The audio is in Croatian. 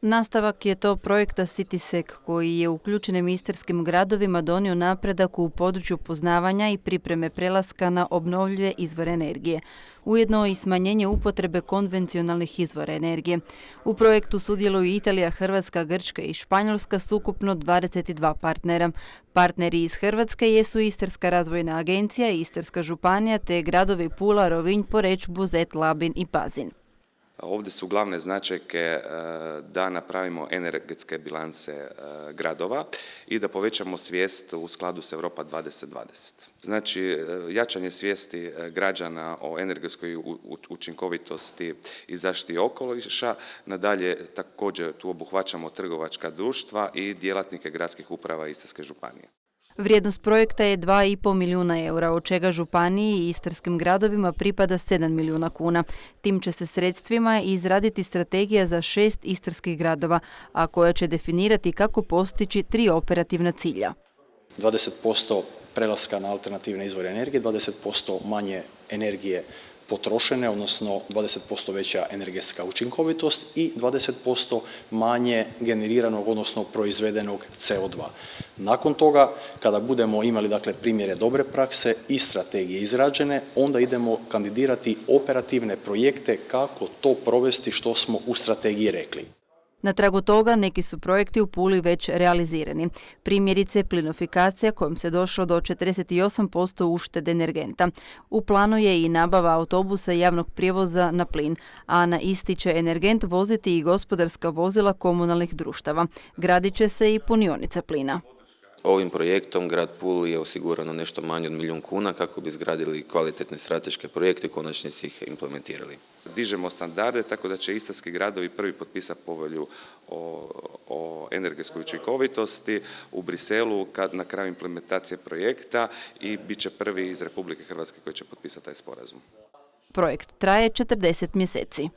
Nastavak je to projekta CitySec koji je uključenim istarskim gradovima donio napredak u području poznavanja i pripreme prelaska na obnovljive izvore energije. Ujedno i smanjenje upotrebe konvencionalnih izvora energije. U projektu sudjeluju Italija, Hrvatska, Grčka i Španjolska s ukupno 22 partnera. Partneri iz Hrvatske jesu Istarska razvojna agencija, Istarska županija te gradovi Pula, Rovinj, Poreč, Buzet, Labin i Pazin. Ovdje su glavne značajke da napravimo energetske bilance gradova i da povećamo svijest u skladu s Europa 2020. Znači, jačanje svijesti građana o energetskoj učinkovitosti i zaštiti okoliša. Nadalje, također tu obuhvaćamo trgovačka društva i djelatnike gradskih uprava Istarske županije. Vrijednost projekta je 2,5 milijuna eura, od čega županiji i istarskim gradovima pripada 7 milijuna kuna. Tim će se sredstvima izraditi strategija za 6 istarskih gradova, a koja će definirati kako postići 3 operativna cilja. 20% prelaska na alternativne izvore energije, 20% manje energije potrošene, odnosno 20% veća energetska učinkovitost i 20% manje generiranog, odnosno proizvedenog CO2. Nakon toga, kada budemo imali primjere dobre prakse i strategije izrađene, onda idemo kandidirati operativne projekte kako to provesti što smo u strategiji rekli. Na tragu toga neki su projekti u Puli već realizirani. Primjerice, plinofikacija kojom se došlo do 48% uštede energenta. U planu je i nabava autobusa javnog prijevoza na plin, a na isti će energent voziti i gospodarska vozila komunalnih društava. Gradit će se i punionica plina. Ovim projektom grad Pula je osigurano nešto manje od 1 milijun kuna kako bi izgradili kvalitetne strateške projekte i konačnici ih implementirali. Dižemo standarde tako da će istarski gradovi prvi potpisati povelju o energetskoj učinkovitosti u Briselu na kraju implementacije projekta i bit će prvi iz Republike Hrvatske koji će potpisati taj sporazum. Projekt traje 40 mjeseci.